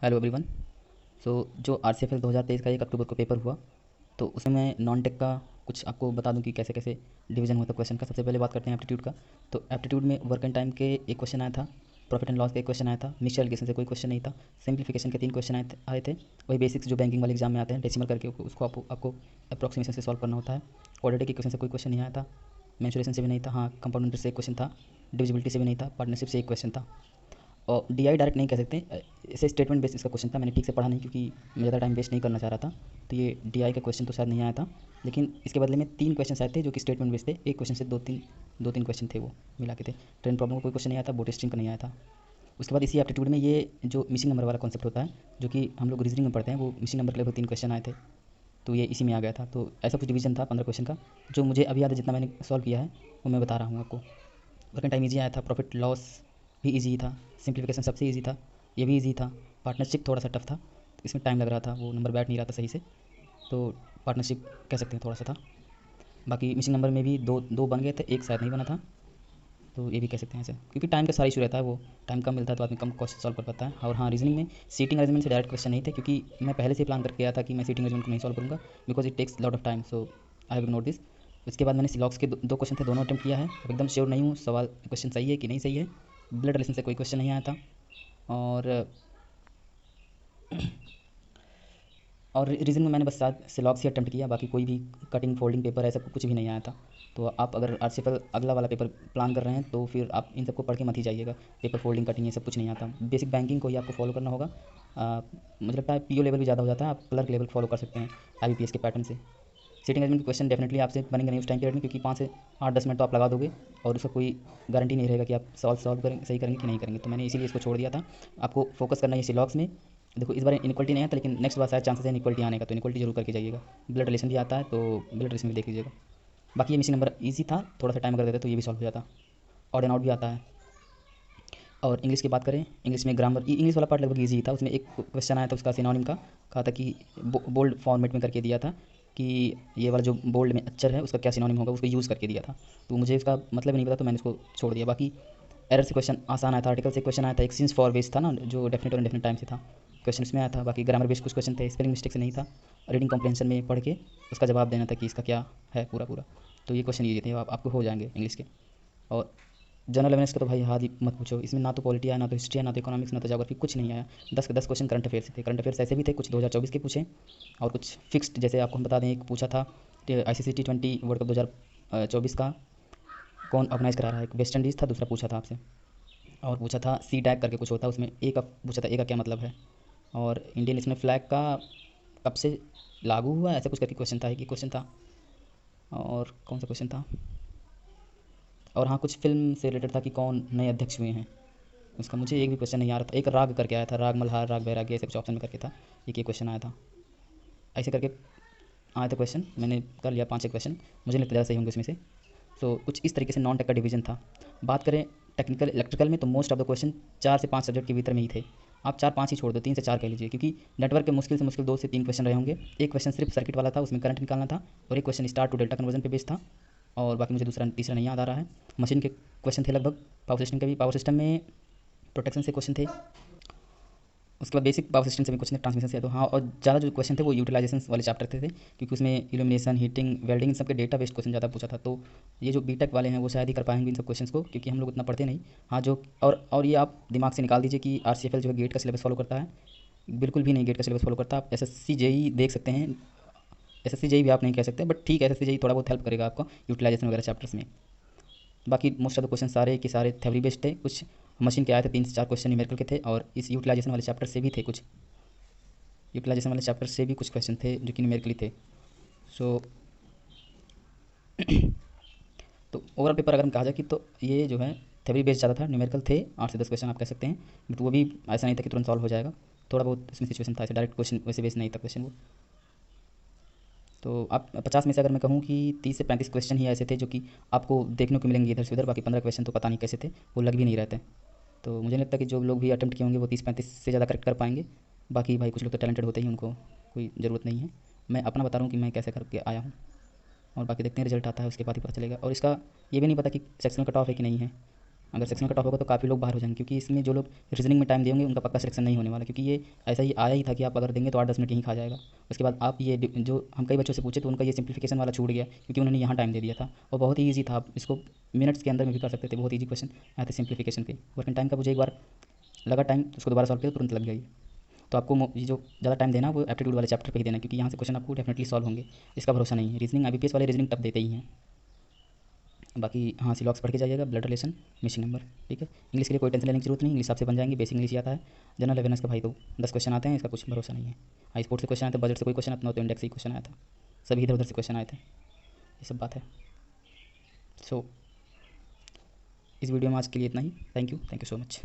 Hello everyone. सो जो R C F L 2023 का 1 अक्टूबर को पेपर हुआ, तो उसमें मैं नॉन टेक का कुछ आपको बता दूं कि कैसे कैसे डिवीजन हुआ था क्वेश्चन का। सबसे पहले बात करते हैं एप्टीट्यूड का। तो एप्टीट्यूड में वर्क एंड टाइम के एक क्वेश्चन आया था, प्रॉफिट एंड लॉस का एक क्वेश्चन आया था, मिक्सचर एलिगेशन से कोई क्वेश्चन नहीं था, सिंप्लीफिकेशन के 3 क्वेश्चन आए थे। वही बेसिक्स जो बैंकिंग वाले एग्जाम में आते हैं, डेसिमल करके उसको आपको अप्रॉक्सीमेशन से सॉल्व करना होता है। क्वाड्रेटिक के क्वेश्चन से कोई क्वेश्चन नहीं आया था, मेंसुरेशन से भी नहीं था, हाँ कंपाउंड से एक क्वेश्चन था, डिविजिबिलिटी से भी नहीं था, पार्टनरशिप से एक क्वेश्चन था। और डीआई डायरेक्ट नहीं कह सकते, ऐसे स्टेटमेंट बेस इसका क्वेश्चन था। मैंने ठीक से पढ़ा नहीं क्योंकि मैं ज़्यादा टाइम वेस्ट नहीं करना चाह रहा था, तो ये डीआई का क्वेश्चन तो शायद नहीं आया था। लेकिन इसके बदले में 3 क्वेश्चन आए थे जो कि स्टेटमेंट बेस थे। एक क्वेश्चन से दो तीन क्वेश्चन थे, वो मिला के थे। ट्रेन प्रॉब्लम का कोई क्वेश्चन नहीं आया था, बोट स्ट्रिंग का नहीं आया था। उसके बाद इसी एप्टीट्यूड में ये जो मिसिंग नंबर वाला कॉन्सेप्ट होता है, जो कि हम लोग रीजनिंग में पढ़ते हैं, वो मिसिंग नंबर के लगभग 3 क्वेश्चन आए थे। तो ये इसी में आ गया था। तो ऐसा कुछ डिवीजन था 15 क्वेश्चन का, जो मुझे अभी याद है, जितना मैंने सॉल्व किया है वो मैं बता रहा हूँ आपको। वर्किंग टाइम ईजी आया था, प्रॉफिट लॉस भी ईजी था, सिंप्लीफिकेशन सबसे ईजी था, ये भी ईजी था। पार्टनरशिप थोड़ा सा टफ था, तो इसमें टाइम लग रहा था, वो नंबर बैठ नहीं रहा था सही से, तो पार्टनरशिप कह सकते हैं थोड़ा सा था। बाकी मिसिंग नंबर में भी दो दो बन गए थे, एक शायद नहीं बना था, तो ये भी कह सकते हैं ऐसे, क्योंकि टाइम का सारा इशू रहता है। वो टाइम कम मिलता है तो आदमी कम क्वेश्चन सॉल्व कर पाता है। और हाँ, रीजनिंग में सीटिंग अरेंजमेंट से डायरेक्ट क्वेश्चन नहीं थे, क्योंकि मैं पहले से प्लान करके गया था कि मैं सीटिंग अरेंजमेंट को नहीं सॉल्व करूँगा, because it takes lot of time, so I have ignore this. उसके बाद मैंने सिलॉक्स के दो क्वेश्चन थे, दोनों अटेम्प्ट किया है। अब एकदम श्योर नहीं हूँ सवाल क्वेश्चन सही है कि नहीं सही है। ब्लड रिलेशन से कोई क्वेश्चन नहीं आया था। और रीज़न में मैंने बस शायद सिलॉक्स ही अटेम्प्ट किया, बाकी कोई भी कटिंग फोल्डिंग पेपर ऐसा कुछ भी नहीं आया था। तो आप अगर आर सी अगला वाला पेपर प्लान कर रहे हैं, तो फिर आप इन सबको पढ़ के मत ही जाइएगा। पेपर फोल्डिंग कटिंग ये सब कुछ नहीं आता, बेसिक बैंकिंग को ही आपको फॉलो करना होगा। मुझे लगता है पीओ लेवल भी ज़्यादा हो जाता है, आप क्लर्क लेवल फॉलो कर सकते हैं IBPS के पैटर्न से। सीटिंग अरेंजमेंट के क्वेश्चन डेफिनेटली आपसे बनेंगे नहीं उस टाइम पीरियड में, क्योंकि 5 से 8 10 मिनट तो आप लगा दोगे, और उसका कोई गारंटी नहीं रहेगा कि आप सॉल्व करेंगे, सही करेंगे कि नहीं करेंगे। तो मैंने इसीलिए इसको छोड़ दिया था। आपको फोकस करना है सिलॉक्स में। देखो इस बार इनक्वलिटी नहीं आता, लेकिन नेक्स्ट बार शायद चांसेस है इनक्वलिटी आने का, तो इनक्वलिटी जरूर करके जाइएगा। ब्लड रिलेशन भी आता है, तो ब्लड रिलेशन भी देख लीजिएगा। बाकी ये मिसिंग नंबर ईजी था, थोड़ा सा टाइम अगर देते तो ये भी सॉल्व हो जाता। ऑड एंड आउट भी आता है। और इंग्लिश की बात करें, इंग्लिश में ग्रामर, इंग्लिश वाला पार्ट लगभग ईजी था। उसमें एक क्वेश्चन आया था उसका सिनोनिम का, कहा था कि बोल्ड फॉर्मेट में करके दिया था कि ये वाला जो बोल्ड में अक्षर है उसका क्या सिनोनिम होगा, उसको यूज़ करके दिया था। तो मुझे इसका मतलब नहीं पता, तो मैंने इसको छोड़ दिया। बाकी एरर से क्वेश्चन आसान आया था, आर्टिकल से क्वेश्चन आया था, एक सिंस फॉर बेस था ना, जो डेफिनेट और इंडेफिनिट टाइम से था, क्वेश्चन इसमें आया था। बाकी ग्रामर बेस्ड कुछ क्वेश्चन थे, स्पेलिंग मिस्टेक से नहीं था। रीडिंग कॉम्प्रहेंशन में पढ़ के उसका जवाब देना था कि इसका क्या है पूरा पूरा। तो ये क्वेश्चन ये थे, आपको हो जाएंगे इंग्लिश के। और जनरल अवेयरनेस का तो भाई हाथ ही मत पूछो, इसमें ना तो पॉलिटी आया, ना तो हिस्ट्री है, ना तो इकोनॉमिक्स, ना तो ज्योग्राफी, कुछ नहीं आया। 10 के 10 क्वेश्चन करंट अफेयर से थे। करंट अफेयर्स ऐसे भी थे, कुछ 2024 के पूछे और कुछ फिक्स्ड। जैसे आपको हम बता दें, एक पूछा था ICC T20 वर्ल्ड कप 2024 का कौन ऑर्गेनाइज करा रहा है, एक वेस्ट इंडीज़ था, दूसरा पूछा था आपसे। और पूछा था सी टैग करके कुछ होता है, उसमें ए का पूछा था, ए का क्या मतलब है। और इंडियन इसमें फ्लैग का कब से लागू हुआ, ऐसा कुछ करके क्वेश्चन था, एक ही क्वेश्चन था। और कौन सा क्वेश्चन था, और हाँ कुछ फिल्म से रिलेटेड था कि कौन नए अध्यक्ष हुए हैं, उसका मुझे एक भी क्वेश्चन नहीं आ रहा था। एक राग करके आया था, राग मल्हार, राग बैरागी, ऐसे कुछ ऑप्शन में करके था, एक ये क्वेश्चन आया था। ऐसे करके आया था क्वेश्चन, मैंने कर लिया 5 6 क्वेश्चन, मुझे नहीं लगता ज़्यादा सही होंगे उसमें से। तो कुछ इस तरीके से नॉन टेक का डिवीजन था। बात करें टेक्निकल इलेक्ट्रिकल में, तो मोस्ट ऑफ द क्वेश्चन 4 से 5 सब्जेक्ट के भीतर में ही थे। आप 4 5 ही छोड़ दो, 3 से 4 कह लीजिए, क्योंकि नेटवर्क के मुश्किल से मुश्किल 2 से 3 क्वेश्चन रहे होंगे। एक क्वेश्चन सिर्फ सर्किट वाला था, उसमें करंट निकालना था, और एक question star to delta conversion पे बेस्ड था। और बाकी मुझे दूसरा तीसरा नहीं याद आ रहा है। मशीन के क्वेश्चन थे लगभग, पावर सिस्टम के भी, पावर सिस्टम में प्रोटेक्शन से क्वेश्चन थे। उसके बाद बेसिक पावर सिस्टम से भी क्वेश्चन थे, ट्रांसमिशन से। तो हाँ, और ज़्यादा जो क्वेश्चन थे वो यूटिलाइजेशन वाले चैप्टर थे, क्योंकि उसमें इल्यूमिनेशन, हीटिंग, वेल्डिंग, इन सब के डेटा बेस्ड क्वेश्चन ज़्यादा पूछा था। तो ये जो बीटेक वाले हैं वो शायद ही कर पाएंगे इन सब क्वेश्चन को, क्योंकि हम लोग उतना पढ़ते नहीं। हाँ जो, और ये आप दिमाग से निकाल दीजिए कि RCFL जो है गेट का सिलेबस फॉलो करता है, बिल्कुल भी नहीं गेट का सिलेबस फॉलो करता। आप SSC JEE देख सकते हैं, SSC JEE भी आप नहीं कह सकते, बट ठीक है, SSC JEE थोड़ा बहुत हेल्प करेगा आपको यूटिलाइजेशन वगैरह चैप्टर्स में। बाकी मोस्ट ऑफ द क्वेश्चन सारे के सारे थ्योरी बेस्ड थे। कुछ मशीन के आए थे, 3 से 4 क्वेश्चन न्यूमेरिकल के थे, और इस यूटिलाइजेशन वाले चैप्टर से भी थे कुछ, यूटिलाइजेशन वाले चैप्टर से भी कुछ क्वेश्चन थे जो कि न्यूमेरिकली थे। सो तो ओवरऑल पेपर अगर हम कहा जाए कि, तो ये जो है थ्योरी बेस्ड ज़्यादा था, न्यूमेरिकल थे 8 से 10 क्वेश्चन आप कह सकते हैं, बट वो भी ऐसा नहीं था कि तुरंत सॉल्व हो जाएगा। थोड़ा बहुत इसमें सिचुएशन था, ऐसे डायरेक्ट क्वेश्चन वैसे बेस्ड नहीं था क्वेश्चन वो। तो आप 50 में से अगर मैं कहूँ कि 30 से 35 क्वेश्चन ही ऐसे थे जो कि आपको देखने को मिलेंगे इधर से उधर। बाकी 15 क्वेश्चन तो पता नहीं कैसे थे, वो लग भी नहीं रहते। तो मुझे नहीं लगता कि जो लोग भी अटेम्प्ट किए होंगे वो 30 35 से ज़्यादा करेक्ट कर पाएंगे। बाकी भाई कुछ लोग तो टैलेंटेड होते ही, उनको कोई ज़रूरत नहीं है। मैं अपना बता रहा हूँ कि मैं कैसे करके आया हूँ, और बाकी देखते हैं रिजल्ट आता है उसके बाद ही पता चलेगा। और इसका ये भी नहीं पता कि सेक्शनल कट ऑफ है कि नहीं है, अगर सेक्शनल कट ऑफ होगा तो काफ़ी लोग बाहर हो जाएंगे, क्योंकि इसमें जो लोग रीजनिंग में टाइम देंगे उनका पक्का सिलेक्शन नहीं होने वाला, क्योंकि ये ऐसा ही आया ही था कि आप अगर देंगे तो 8-10 मिनट यहीं खा जाएगा। उसके बाद आप ये जो हम कई बच्चों से पूछे तो उनका ये सिंप्लीफिकेशन वाला छूट गया, क्योंकि उन्होंने यहाँ टाइम दे दिया था और बहुत ही ईजी था, आप इसको मिनट्स के अंदर में भी कर सकते थे। बहुत ईजी क्वेश्चन आए थे सिंप्लीफिकेशन के। वर्किंग टाइम का मुझे एक बार लगा टाइम, उसको दोबारा सॉल्व किया तो तुरंत लग गया ये। तो आपको ये जो ज़्यादा टाइम देना वो एप्टीट्यूड वाले चैप्टर पे ही देना, क्योंकि यहाँ से क्वेश्चन आपको डेफिनेटली सॉल्व होंगे, इसका भरोसा नहीं है। रीजनिंग IBPS वाले रीजनिंग टफ देते ही हैं। बाकी हाँ सिलॉक्स पढ़ के जाइएगा, ब्लड रिलेशन, मिसिंग नंबर, ठीक है। इंग्लिश के लिए कोई टेंशन लेने की जरूरत नहीं, इंग्लिश आपसे बन जाएंगे, बेसिक इंग्लिश ही आता है। जनरल अवेयरनेस का भाई तो 10 क्वेश्चन आते हैं, इसका कुछ भरोसा नहीं है। हाँ स्पोर्ट्स से क्वेश्चन आते हैं, बजट से कोई क्वेश्चन आता ना, तो इंडेक्स से ही क्वेश्चन आया था, सभी इधर उधर से क्वेश्चन आए थे, ये सब बात है। सो इस वीडियो में आज के लिए इतना ही। Thank you so much.